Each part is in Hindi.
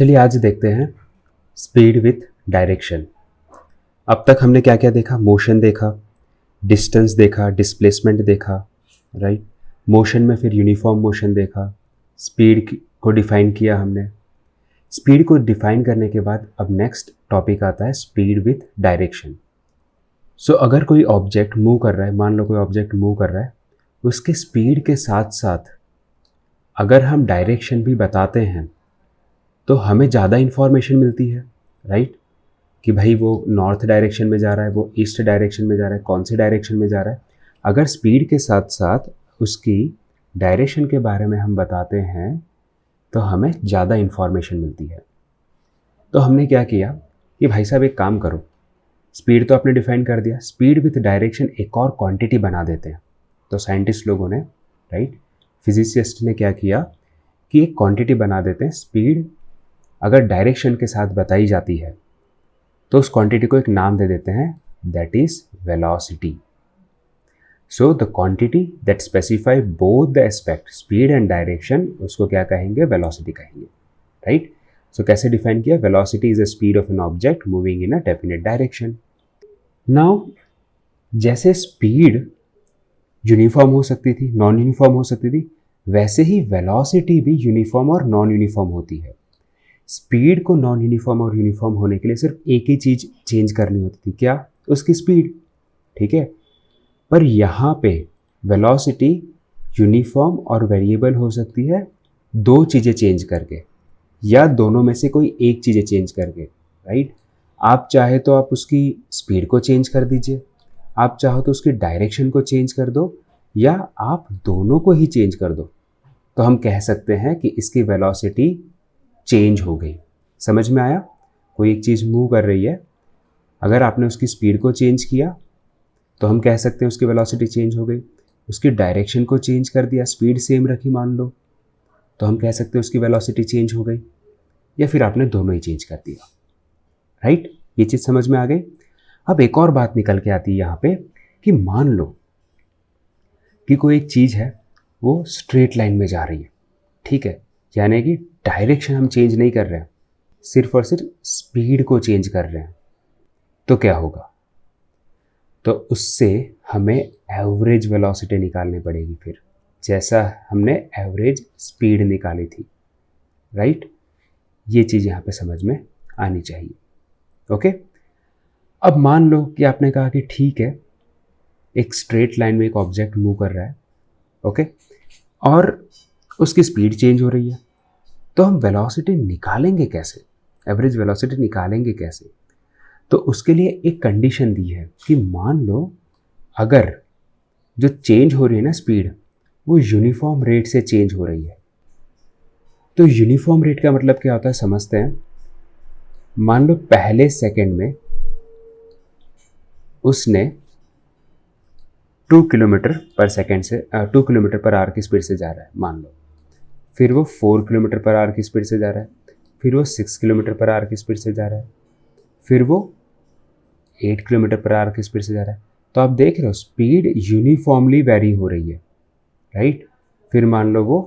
चलिए आज देखते हैं स्पीड विथ डायरेक्शन। अब तक हमने क्या क्या देखा? मोशन देखा, डिस्टेंस देखा, डिस्प्लेसमेंट देखा, राइट। मोशन में फिर यूनिफॉर्म मोशन देखा, स्पीड को डिफाइन किया हमने। स्पीड को डिफाइन करने के बाद अब नेक्स्ट टॉपिक आता है स्पीड विथ डायरेक्शन। सो अगर कोई ऑब्जेक्ट मूव कर रहा है, मान लो कोई ऑब्जेक्ट मूव कर रहा है, उसके स्पीड के साथ साथ अगर हम डायरेक्शन भी बताते हैं तो हमें ज़्यादा इन्फॉर्मेशन मिलती है, राइट। कि भाई वो नॉर्थ डायरेक्शन में जा रहा है, वो ईस्ट डायरेक्शन में जा रहा है, कौन सी डायरेक्शन में जा रहा है। अगर स्पीड के साथ साथ उसकी डायरेक्शन के बारे में हम बताते हैं तो हमें ज़्यादा इन्फॉर्मेशन मिलती है। तो हमने क्या किया कि भाई साहब एक काम करो, स्पीड तो आपने डिफाइन कर दिया, स्पीड विथ डायरेक्शन एक और क्वांटिटी बना देते हैं। तो साइंटिस्ट लोगों ने, राइट, फिजिसिस्ट ने क्या किया कि एक क्वांटिटी बना देते हैं। स्पीड अगर डायरेक्शन के साथ बताई जाती है तो उस क्वांटिटी को एक नाम दे देते हैं, that is velocity. So the quantity that specify both the aspect speed and direction, उसको क्या कहेंगे? वेलोसिटी कहेंगे, राइट। सो कैसे डिफाइन किया? Velocity is the speed of an object moving in a definite direction. Now जैसे स्पीड यूनिफॉर्म हो सकती थी, नॉन यूनिफॉर्म हो सकती थी, वैसे ही वेलोसिटी भी यूनिफॉर्म और नॉन यूनिफॉर्म होती है। स्पीड को नॉन यूनिफॉर्म और यूनिफॉर्म होने के लिए सिर्फ एक ही चीज़ चेंज करनी होती थी, क्या? उसकी स्पीड, ठीक है। पर यहाँ पे वेलोसिटी यूनिफॉर्म और वेरिएबल हो सकती है दो चीज़ें चेंज करके, या दोनों में से कोई एक चीज़ें चेंज करके, राइट। आप चाहे तो आप उसकी स्पीड को चेंज कर दीजिए, आप चाहो तो उसकी डायरेक्शन को चेंज कर दो, या आप दोनों को ही चेंज कर दो। तो हम कह सकते हैं कि इसकी वेलोसिटी चेंज हो गई। समझ में आया? कोई एक चीज़ मूव कर रही है, अगर आपने उसकी स्पीड को चेंज किया तो हम कह सकते हैं उसकी वेलोसिटी चेंज हो गई। उसकी डायरेक्शन को चेंज कर दिया, स्पीड सेम रखी मान लो, तो हम कह सकते हैं उसकी वेलोसिटी चेंज हो गई। या फिर आपने दोनों ही चेंज कर दिया, राइट। ये चीज़ समझ में आ गई। अब एक और बात निकल के आती है यहाँ पे कि मान लो कि कोई एक चीज़ है वो स्ट्रेट लाइन में जा रही है, ठीक है, यानी कि डायरेक्शन हम चेंज नहीं कर रहे हैं, सिर्फ और सिर्फ स्पीड को चेंज कर रहे हैं। तो क्या होगा? तो उससे हमें एवरेज वेलोसिटी निकालनी पड़ेगी, फिर जैसा हमने एवरेज स्पीड निकाली थी, राइट। ये चीज़ यहाँ पे समझ में आनी चाहिए, ओके। अब मान लो कि आपने कहा कि ठीक है, एक स्ट्रेट लाइन में एक ऑब्जेक्ट मूव कर रहा है, ओके, और उसकी स्पीड चेंज हो रही है, तो हम वेलोसिटी निकालेंगे कैसे? एवरेज वेलोसिटी निकालेंगे कैसे? तो उसके लिए एक कंडीशन दी है कि मान लो अगर जो चेंज हो रही है ना स्पीड, वो यूनिफॉर्म रेट से चेंज हो रही है। तो यूनिफॉर्म रेट का मतलब क्या होता है, समझते हैं। मान लो पहले सेकंड में उसने 2 किलोमीटर पर सेकंड से 2 किलोमीटर पर आवर की स्पीड से जा रहा है, मान लो। फिर वो 4 किलोमीटर पर आवर की स्पीड से जा रहा है, फिर वो 6 किलोमीटर पर आवर की स्पीड से जा रहा है, फिर वो 8 किलोमीटर पर आवर की स्पीड से जा रहा है। तो आप देख रहे हो स्पीड यूनिफॉर्मली वेरी हो रही है, राइट। फिर मान लो वो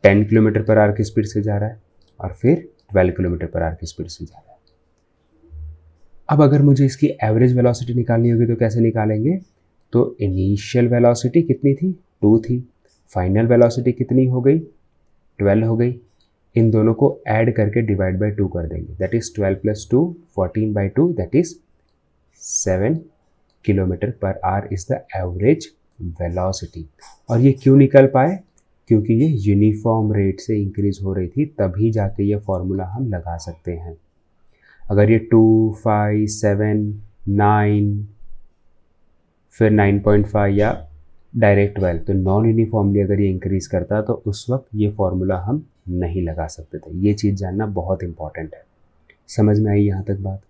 10 किलोमीटर पर आवर की स्पीड से जा रहा है, और फिर 12 किलोमीटर पर आवर की स्पीड से जा रहा है। अब अगर मुझे इसकी एवरेज वेलोसिटी निकालनी होगी तो कैसे निकालेंगे? तो इनिशियल वेलोसिटी कितनी थी? 2 थी। फाइनल वेलोसिटी कितनी हो गई? 12 हो गई। इन दोनों को ऐड करके डिवाइड बाय 2 कर देंगे, that is 12 + 2 14/2, that is 7 kilometre per hour is the average velocity. और ये क्यों निकल पाए? क्योंकि ये यूनिफॉर्म रेट से इंक्रीज हो रही थी, तभी जाके ये फॉर्मूला हम लगा सकते हैं। अगर ये 2, 5, 7, 9, फिर 9.5 या डायरेक्ट 12, तो नॉन यूनिफॉर्मली अगर ये इंक्रीज करता तो उस वक्त ये फॉर्मूला हम नहीं लगा सकते थे। ये चीज़ जानना बहुत इंपॉर्टेंट है। समझ में आई यहाँ तक बात?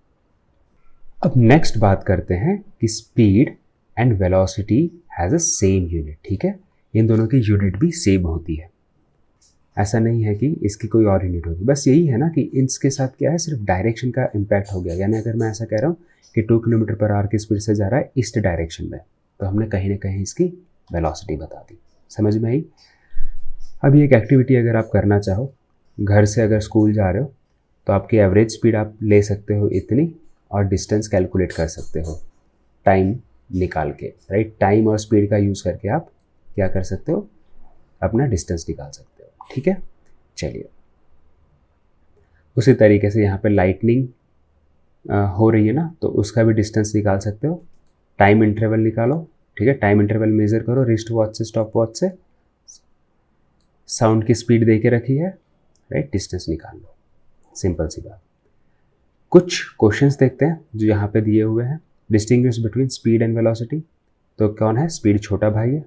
अब नेक्स्ट बात करते हैं कि speed and velocity has a same unit, ठीक है। इन दोनों की यूनिट भी सेम होती है, ऐसा नहीं है कि इसकी कोई और यूनिट होगी। बस यही है ना कि इसके साथ क्या है, सिर्फ डायरेक्शन का इम्पैक्ट हो गया। यानी अगर मैं ऐसा कह रहा हूँ कि 2 किलोमीटर पर आवर की स्पीड से जा रहा है ईस्ट डायरेक्शन में, तो हमने कहीं ना कहीं इसकी वेलोसिटी बता दी। समझ में आई? अब ये एक एक्टिविटी अगर आप करना चाहो, घर से अगर स्कूल जा रहे हो तो आपकी एवरेज स्पीड आप ले सकते हो इतनी, और डिस्टेंस कैलकुलेट कर सकते हो टाइम निकाल के, राइट। टाइम और स्पीड का यूज़ करके आप क्या कर सकते हो, अपना डिस्टेंस निकाल सकते हो, ठीक है। चलिए, उसी तरीके से यहाँ पे लाइटनिंग हो रही है ना, तो उसका भी डिस्टेंस निकाल सकते हो। टाइम इंटरवल निकालो, ठीक है। टाइम इंटरवल मेज़र करो रिस्ट वॉच से, स्टॉप वॉच से, साउंड की स्पीड दे के रखी है, राइट। डिस्टेंस निकाल लो, सिंपल सी बात। कुछ क्वेश्चंस देखते हैं जो यहाँ पे दिए हुए हैं। Distinguish between speed and velocity, तो कौन है, स्पीड छोटा भाई है,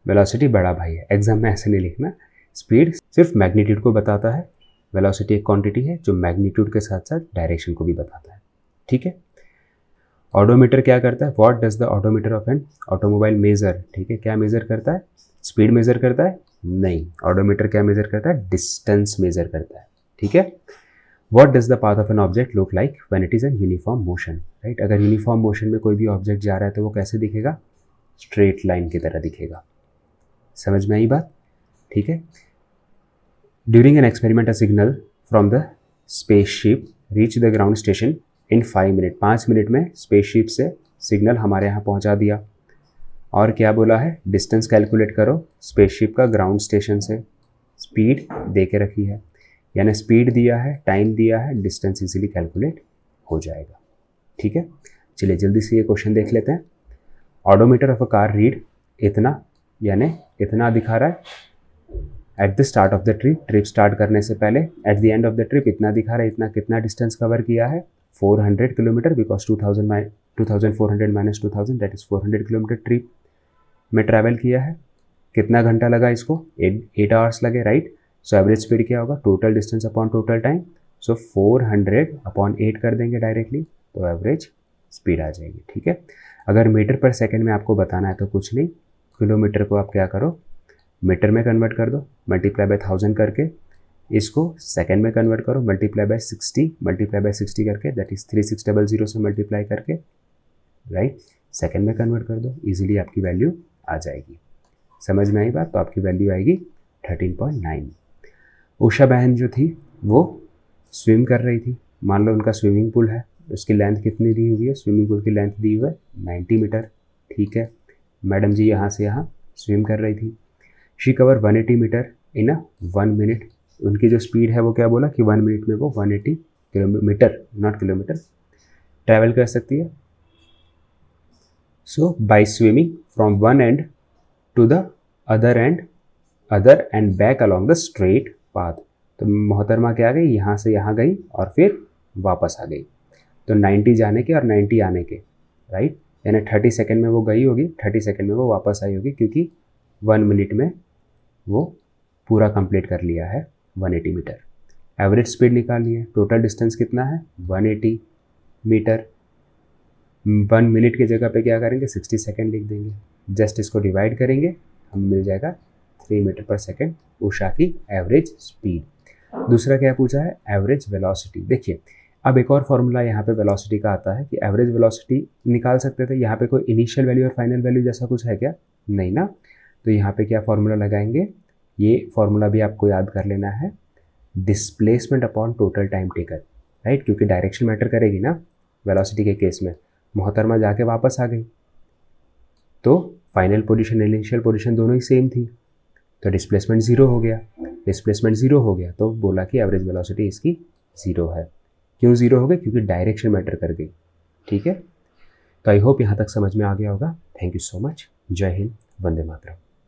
वेलोसिटी बड़ा भाई है। एग्जाम में ऐसे नहीं लिखना, स्पीड सिर्फ मैग्नीट्यूड को बताता है, वेलोसिटी एक क्वांटिटी है जो मैग्नीट्यूड के साथ साथ डायरेक्शन को भी बताता है, ठीक है। ऑडोमीटर क्या करता है, what does the odometer of an automobile measure, ठीक है। क्या मेजर करता है, स्पीड मेजर करता है, नहीं। ऑडोमीटर क्या मेजर करता है, डिस्टेंस मेजर करता है, ठीक है। What does the path of an object look like when it is an uniform motion, right. अगर यूनिफॉर्म मोशन में कोई भी ऑब्जेक्ट जा रहा है तो वो कैसे दिखेगा, स्ट्रेट लाइन की तरह दिखेगा। समझ में आई बात, ठीक है। During an experiment a signal from the spaceship reach the ground station in 5 minute, 5 minute में स्पेसशिप से सिग्नल हमारे यहाँ पहुँचा दिया। और क्या बोला है, डिस्टेंस कैलकुलेट करो स्पेसशिप का ग्राउंड स्टेशन से, स्पीड दे के रखी है, यानी स्पीड दिया है, टाइम दिया है, डिस्टेंस इजीली कैलकुलेट हो जाएगा, ठीक है। चलिए जल्दी से ये क्वेश्चन देख लेते हैं। Odometer of a car read इतना, यानी इतना दिखा रहा है at the start of the trip, trip start करने से पहले। At the end of the trip इतना दिखा रहा है, इतना कितना डिस्टेंस कवर किया है, 400 kilometre, because 2400 minus 2000 that is 400 kilometre trip में ट्रैवल किया है। कितना घंटा लगा इसको, 8 आवर्स लगे, राइट। सो एवरेज स्पीड क्या होगा, total distance upon total time, so 400 upon 8 कर देंगे डायरेक्टली, तो एवरेज स्पीड आ जाएगी, ठीक है। अगर मीटर पर सेकंड में आपको बताना है तो कुछ नहीं, किलोमीटर को आप क्या करो, मीटर में कन्वर्ट कर दो, मल्टीप्लाई बाय 1000 करके, इसको सेकंड में कन्वर्ट करो, मल्टीप्लाई बाय 60 करके, दैट इज 3600 से मल्टीप्लाई करके, राइट, सेकंड में कन्वर्ट कर दो, इजीली आपकी वैल्यू आ जाएगी। समझ में आई बात, तो आपकी वैल्यू आएगी 13.9। उषा बहन जो थी वो स्विम कर रही थी, मान लो उनका स्विमिंग पूल है, उसकी लेंथ कितनी दी हुई है, स्विमिंग पूल की लेंथ दी हुई है 90 मीटर, ठीक है। मैडम जी यहाँ से यहाँ स्विम कर रही थी। She cover 180 metre in a 1 minute, उनकी जो स्पीड है वो क्या बोला कि 1 मिनट में वो 180 किलोमीटर, नॉट किलोमीटर, ट्रैवल कर सकती है। So by swimming from one end to the other end back along the straight path, तो मोहतरमा क्या आ गई, यहाँ से यहाँ गई और फिर वापस आ गई, तो 90 जाने के और 90 आने के, राइट, यानी 30 सेकेंड में वो गई होगी, 30 सेकेंड में वो वापस आई होगी, क्योंकि 1 मिनट में वो पूरा कंप्लीट कर लिया है 180 मीटर। एवरेज स्पीड निकालनी है, टोटल डिस्टेंस कितना है 180 मीटर, 1 मिनट की जगह पे क्या करेंगे 60 सेकेंड लिख देंगे, जस्ट इसको डिवाइड करेंगे, हम मिल जाएगा 3 मीटर पर सेकेंड उषा की एवरेज स्पीड। दूसरा क्या पूछा है, एवरेज वेलोसिटी। देखिए अब एक और फॉर्मूला यहाँ पे वेलोसिटी का आता है कि एवरेज वेलोसिटी निकाल सकते थे, यहाँ पे कोई इनिशियल वैल्यू और फाइनल वैल्यू जैसा कुछ है क्या, नहीं ना, तो यहाँ पे क्या फॉर्मूला लगाएंगे, ये फॉर्मूला भी आपको याद कर लेना है, displacement upon total time taken, right, क्योंकि डायरेक्शन मैटर करेगी ना वेलोसिटी के केस में। मोहतरमा जाके वापस आ गई तो फाइनल पोजीशन इनिशियल पोजीशन दोनों ही सेम थी, तो डिस्प्लेसमेंट ज़ीरो हो गया, डिस्प्लेसमेंट ज़ीरो हो गया तो बोला कि एवरेज वेलोसिटी इसकी ज़ीरो है। क्यों ज़ीरो हो गई, क्योंकि डायरेक्शन मैटर कर गई, ठीक है। तो आई होप यहाँ तक समझ में आ गया होगा। थैंक यू सो मच, जय हिंद, वंदे मातरम।